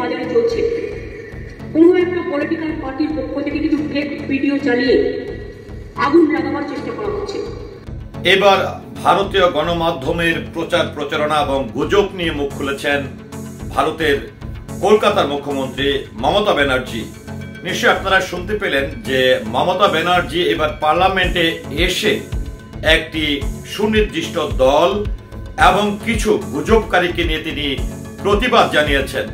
বাজারে চলছে। কোনো একটা পলিটিক্যাল পার্টির পক্ষ থেকে কিছু ফেক ভিডিও চালিয়ে আগুন লাগাবার চেষ্টা করা হচ্ছে। এবার ভারতীয় গণমাধ্যমের প্রচার প্রচারণা এবং গুজব নিয়ে মুখ খুলেছেন ভারতের কলকাতার মুখ্যমন্ত্রী মমতা ব্যানার্জি। নিশ্চয়ই আপনারা শুনতে পেলেন যে মমতা ব্যানার্জি এবার পার্লামেন্টে এসে একটি সুনির্দিষ্ট দল এবং কিছু গুজবকারীকে নিয়ে তিনি প্রতিবাদ জানিয়েছেন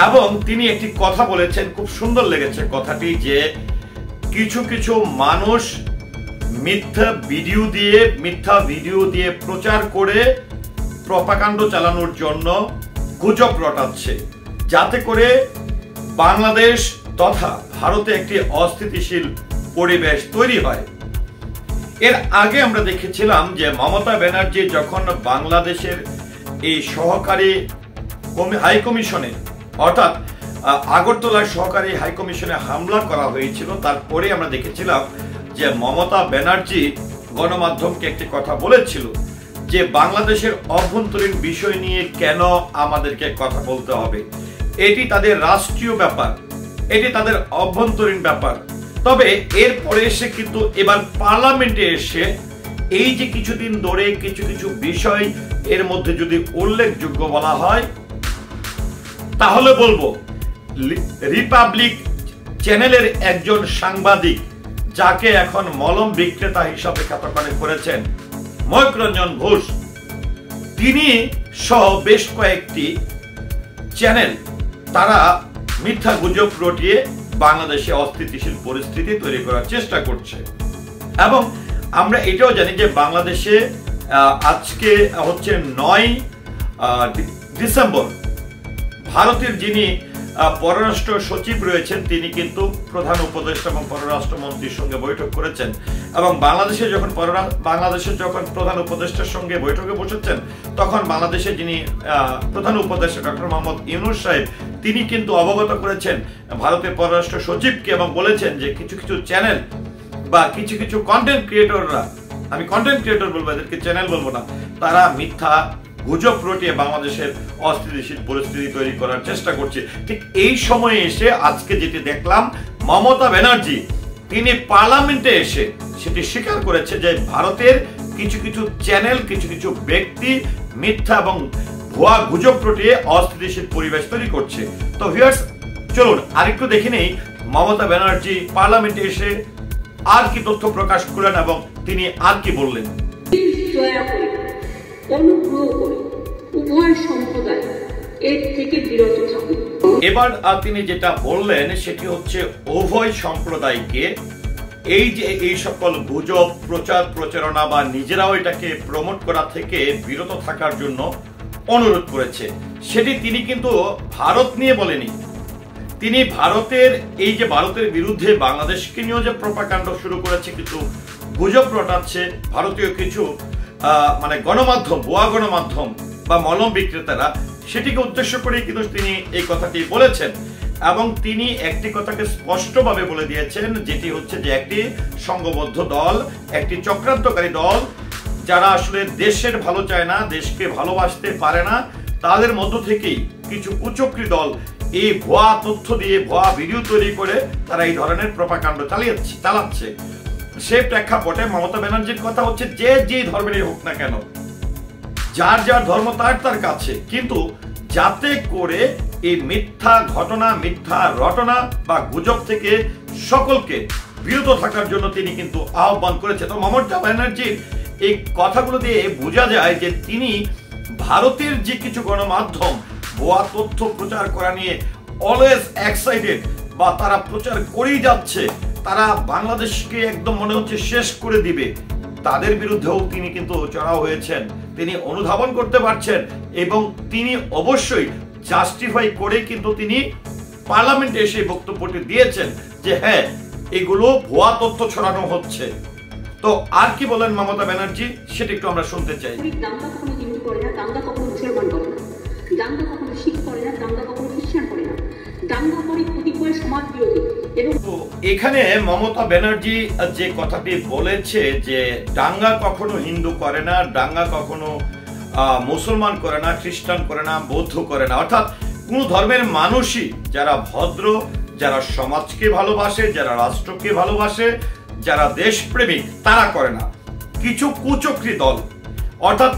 এবং তিনি একটি কথা বলেছেন, খুব সুন্দর লেগেছে কথাটি, যে কিছু কিছু মানুষ মিথ্যা ভিডিও দিয়ে প্রচার করে প্রপাগান্ডা চালানোর জন্য গুজব রটাচ্ছে, যাতে করে বাংলাদেশ তথা ভারতে একটি অস্থিতিশীল পরিবেশ তৈরি হয়। এর আগে আমরা দেখেছিলাম যে মমতা ব্যানার্জি যখন বাংলাদেশের এই সহকারী হাইকমিশনে অর্থাৎ আগরতলার সহকারী হাইকমিশনে হামলা করা হয়েছিল, তারপরে আমরা দেখেছিলাম যে মমতা ব্যানার্জি গণমাধ্যমকে একটি কথা বলেছিল যে বাংলাদেশের অভ্যন্তরীণ বিষয় নিয়ে কেন আমাদেরকে কথা বলতে হবে, এটি তাদের রাষ্ট্রীয় ব্যাপার, এটি তাদের অভ্যন্তরীণ ব্যাপার। তবে এরপরে এসে কিন্তু এবার পার্লামেন্টে এসে এই যে কিছুদিন ধরে কিছু কিছু বিষয় এর মধ্যে যদি উল্লেখযোগ্য বলা হয় তাহলে বলবো রিপাবলিক চ্যানেলের একজন সাংবাদিক, যাকে এখন মলম বিক্রেতা হিসাবে খ্যাত করেছেন ময়ূক রঞ্জন ঘোষ, তিনি সহ বেশ কয়েকটি চ্যানেল তারা মিথ্যা গুজব রটিয়ে বাংলাদেশে অস্থিতিশীল পরিস্থিতি তৈরি করার চেষ্টা করছে। এবং আমরা এটাও জানি যে বাংলাদেশে আজকে হচ্ছে 9 ডিসেম্বর ভারতের যিনি পররাষ্ট্র সচিব রয়েছেন তিনি কিন্তু প্রধান উপদেষ্টা এবং পররাষ্ট্রমন্ত্রীর সঙ্গে বৈঠক করেছেন এবং বাংলাদেশে যখন প্রধান উপদেষ্টার সঙ্গে বৈঠকে বসেছেন তখন বাংলাদেশে যিনি প্রধান উপদেষ্টা ডক্টর মোহাম্মদ ইউনূস সাহেব তিনি কিন্তু অবগত করেছেন ভারতের পররাষ্ট্র সচিবকে এবং বলেছেন যে কিছু কিছু চ্যানেল বা কিছু কিছু কন্টেন্ট ক্রিয়েটররা, আমি কন্টেন্ট ক্রিয়েটর বলবো, এদেরকে চ্যানেল বলবো না, তারা মিথ্যা গুজব রটিয়ে বাংলাদেশের অস্থিতিশীল পরিস্থিতি তৈরি করার চেষ্টা করছে। ঠিক এই সময়ে এসে আজকে যেটি দেখলাম মমতা ব্যানার্জি তিনি পার্লামেন্টে এসে সেটি স্বীকার করেছে যে ভারতের কিছু কিছু চ্যানেল, কিছু কিছু ব্যক্তি মিথ্যা এবং ভুয়া গুজব রটিয়ে অস্থিতিশীল পরিবেশ তৈরি করছে। তো ভিউয়ার্স, চলুন আরেকটু দেখে নেই মমতা ব্যানার্জি পার্লামেন্টে এসে আর কি তথ্য প্রকাশ করলেন এবং তিনি আর কি বললেন। অনুগ্রহ করে উভয় সম্প্রদায় এর থেকে বিরত থাকুন। এবার তিনি যেটা বললেন সেটি হচ্ছে উভয় সম্প্রদায়কে এই যে এই সকল গুজব প্রচার প্রচারণা বা নিজেরাও এটাকে প্রমোট করা থেকে বিরত থাকার জন্য অনুরোধ করেছে। সেটি তিনি কিন্তু ভারত নিয়ে বলেনি, তিনি ভারতের এই যে ভারতের বিরুদ্ধে বাংলাদেশকে নিয়েও যে প্রপাগান্ডা শুরু করেছে, কিন্তু গুজব রটাচ্ছে ভারতীয় কিছু মানে গণমাধ্যম, ভুয়া গণমাধ্যম বা মলম বিক্রেতারা, সেটিকে উদ্দেশ্য করে কিন্তু তিনি এই কথাটি বলেছেন এবং তিনি একটি কথাকে স্পষ্টভাবে বলে দিয়েছেন, যেটি হচ্ছে যে একটি সংঘবদ্ধ দল, একটি চক্রান্তকারী দল, যারা আসলে দেশের ভালো চায় না, দেশকে ভালোবাসতে পারে না, তাদের মধ্য থেকেই কিছু কুচক্রী দল এই ভুয়া তথ্য দিয়ে ভুয়া ভিডিও তৈরি করে তারা এই ধরনের প্রপাগান্ডা চালাচ্ছে। সে প্রেক্ষাপটে মমতা ব্যানার্জির কথা হচ্ছে যে যেই ধর্মেরই হোক না কেন, যার যার ধর্ম তার কাছে, কিন্তু যাতে করে এই মিথ্যা ঘটনা, মিথ্যা রটনা বা গুজব থেকে সকলকে বিরত থাকার জন্য তিনি কিন্তু আহ্বান করেছে। তো মমতা ব্যানার্জির এই কথাগুলো দিয়ে বোঝা যায় যে তিনি ভারতের যে কিছু গণমাধ্যম ভুয়া তথ্য প্রচার করা নিয়ে অলওয়েজ এক্সাইটেড বা তারা প্রচার করেই যাচ্ছে, তারা বাংলাদেশকে একদম মনে হচ্ছে শেষ করে দিবে, তাদের বিরুদ্ধেও তিনি কিন্তু চড়াও হয়েছেন, তিনি অনুধাবন করতে পারছেন এবং তিনি অবশ্যই জাস্টিফাই করে কিন্তু তিনি পার্লামেন্টে এসে বক্তব্যটি দিয়েছেন যে হ্যাঁ এগুলো ভুয়া তথ্য ছড়ানো হচ্ছে। তো আর কি বলেন মমতা ব্যানার্জি সেটা একটু আমরা শুনতে চাই। দাঙ্গা কখনো হিন্দু করে না, দাঙ্গা কখনো মুসলমান করে না, দাঙ্গা কখনো শিখ করে না, দাঙ্গা কখনো খ্রিস্টান করে না, দাঙ্গা করে কতিপয় সমাজ বিরোধী। এখানে মমতা ব্যানার্জি যে কথাটি বলেছে যে দাঙ্গা কখনো হিন্দু করে না, দাঙ্গা কখনো মুসলমান করে না, খ্রিস্টান করে না, বৌদ্ধ করে না, অর্থাৎ কোনো ধর্মের মানুষই যারা ভদ্র, যারা সমাজকে ভালোবাসে, যারা রাষ্ট্রকে ভালোবাসে, যারা দেশপ্রেমিক, তারা করে না। কিছু কুচক্রী দল, অর্থাৎ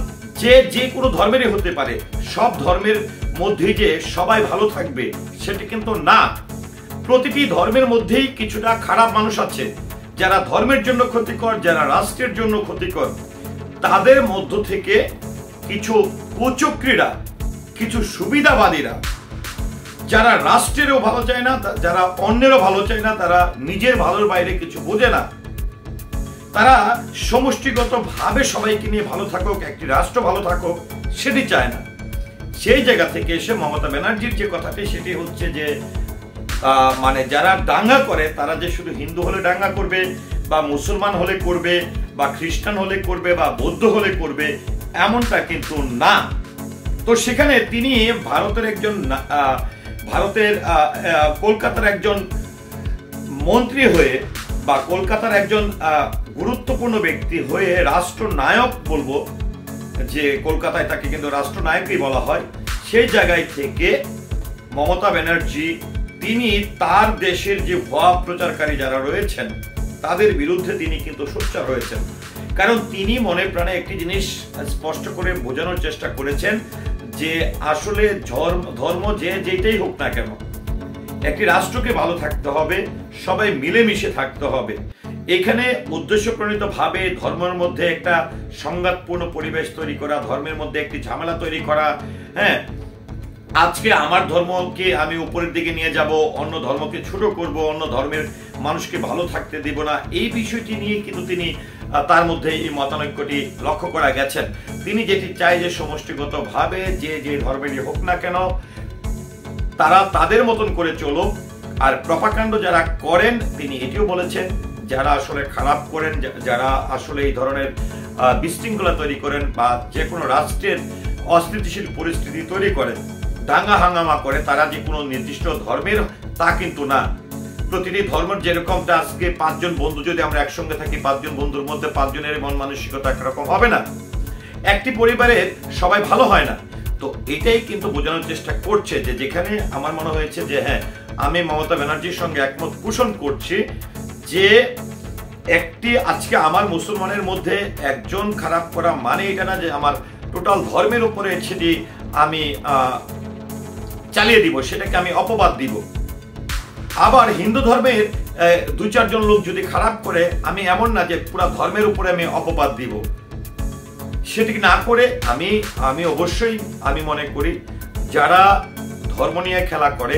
যে কোনো ধর্মেরই হতে পারে, সব ধর্মের মধ্যে যে সবাই ভালো থাকবে সেটা কিন্তু না। প্রতিটি ধর্মের মধ্যেই কিছুটা খারাপ মানুষ আছে, যারা ধর্মের জন্য ক্ষতিকর, যারা রাষ্ট্রের জন্য ক্ষতিকর। তাদের মধ্য থেকে কিছু কুচক্রীরা, কিছু সুবিধাবাদীরা, যারা রাষ্ট্রেরও ভালো চায় না, যারা অন্যেরও ভালো চায় না, তারা নিজের ভালোর বাইরে কিছু বোঝে না, তারা সমষ্টিগতভাবে সবাইকে নিয়ে ভালো থাকুক, একটি রাষ্ট্র ভালো থাকুক, সেটি চায় না। সেই জায়গা থেকে এসে মমতা ব্যানার্জির যে কথাটি, সেটি হচ্ছে যে মানে যারা দাঙ্গা করে তারা যে শুধু হিন্দু হলে দাঙ্গা করবে, বা মুসলমান হলে করবে, বা খ্রিস্টান হলে করবে, বা বৌদ্ধ হলে করবে, এমনটা কিন্তু না। তো সেখানে তিনি ভারতের কলকাতার একজন মন্ত্রী হয়ে, বা কলকাতার একজন গুরুত্বপূর্ণ ব্যক্তি হয়ে, রাষ্ট্রনায়ক বলবো, যে কলকাতায় তাকে কিন্তু রাষ্ট্রনায়কই বলা হয়, সেই জায়গায় থেকে মমতা ব্যানার্জি তিনি তার দেশের যে ভুয়া প্রচারকারী যারা রয়েছেন তাদের বিরুদ্ধে তিনি কিন্তু সোচ্চার হয়েছেন। কারণ তিনি মনে প্রাণে একটি জিনিস স্পষ্ট করে বোঝানোর চেষ্টা করেছেন যে আসলে ধর্ম যেটাই হোক না কেন, একটি রাষ্ট্রকে ভালো থাকতে হবে, সবাই মিলেমিশে থাকতে হবে। এখানে উদ্দেশ্যপ্রণীত ভাবে ধর্মের মধ্যে একটা সংঘাতপূর্ণ পরিবেশ তৈরি করা, ধর্মের মধ্যে একটি ঝামেলা তৈরি করা, হ্যাঁ, আজকে আমার ধর্মকে আমি উপরের দিকে নিয়ে যাব, অন্য ধর্মকে ছোট করব, অন্য ধর্মের মানুষকে ভালো থাকতে দিব না, এই বিষয়টি নিয়ে কিন্তু তিনি তার মধ্যে এই মতানৈক্যটি লক্ষ্য করা গেছেন। তিনি যেটি চাই যে সমষ্টিগতভাবে যে ধর্মেরই হোক না কেন তারা তাদের মতন করে চলুক। আর প্রপাকাণ্ড যারা করেন, তিনি এটিও বলেছেন, যারা আসলে খারাপ করেন, যারা আসলে এই ধরনের বিশৃঙ্খলা তৈরি করেন, বা যে কোনো রাষ্ট্রের অস্থিতিশীল পরিস্থিতি তৈরি করেন, দাঙ্গা হাঙ্গামা করে, তারা যে কোনো নির্দিষ্ট ধর্মের তা কিন্তু না। প্রতিটি ধর্মের যেরকমটা, আজকে 5 জন বন্ধু যদি আমরা একসঙ্গে থাকি, 5 জন বন্ধুর মধ্যে 5 জনের মন মানসিকতা একরকম হবে না, একটি পরিবারের সবাই ভালো হয় না। তো এটাই কিন্তু বোঝানোর চেষ্টা করছে, যে যেখানে আমার মনে হয়েছে যে হ্যাঁ, আমি মমতা ব্যানার্জির সঙ্গে একমত পোষণ করছি, যে একটি আজকে আমার মুসলমানের মধ্যে একজন খারাপ করা মানে এটা না যে আমার টোটাল ধর্মের উপরে সেটি আমি চালিয়ে দিব, সেটাকে আমি অপবাদ দিব। আবার হিন্দু ধর্মের 2-4 জন লোক যদি খারাপ করে, আমি এমন না যে পুরো ধর্মের উপরে আমি অপবাদ দিব। সেটি না করে আমি অবশ্যই আমি মনে করি যারা ধর্ম নিয়ে খেলা করে,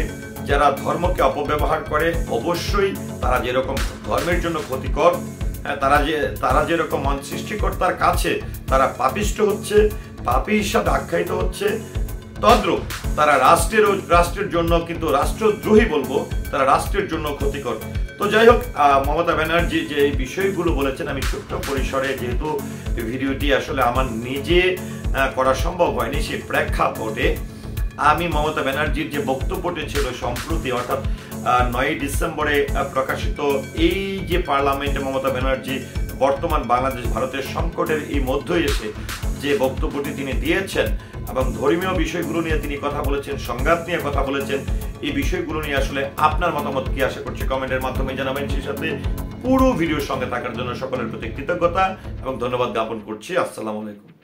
যারা ধর্মকে অপব্যবহার করে, অবশ্যই তারা যেরকম ধর্মের জন্য ক্ষতিকর, তারা যেরকম সৃষ্টিকর্তার কাছে তারা পাপিষ্ট হচ্ছে, পাপী হিসাবে আখ্যায়িত হচ্ছে, তদ্রূপ তারা রাষ্ট্রের জন্য কিন্তু রাষ্ট্রদ্রোহী বলবো, তারা রাষ্ট্রের জন্য ক্ষতিকর। তো যাই হোক, মমতা ব্যানার্জি যে এই বিষয়গুলো বলেছেন, আমি ছোট্ট পরিসরে, যেহেতু ভিডিওটি আসলে আমার নিজে করা সম্ভব হয়নি, সেই প্রেক্ষাপটে আমি মমতা ব্যানার্জির যে বক্তব্যটি ছিল সম্প্রতি, অর্থাৎ 9 ডিসেম্বরে প্রকাশিত, এই যে পার্লামেন্টে মমতা ব্যানার্জি বর্তমান বাংলাদেশ ভারতের সংকটের এই মধ্যে এসে যে বক্তব্যটি তিনি দিয়েছেন, এবং ধর্মীয় বিষয়গুলো নিয়ে তিনি কথা বলেছেন, সংঘাত নিয়ে কথা বলেছেন, এই বিষয়গুলো নিয়ে আসলে আপনার মতামত কি, আশা করছি কমেন্টের মাধ্যমে জানাবেন। সেই সাথে পুরো ভিডিওর সঙ্গে থাকার জন্য সকলের প্রতি কৃতজ্ঞতা এবং ধন্যবাদ জ্ঞাপন করছি। আসসালামু আলাইকুম।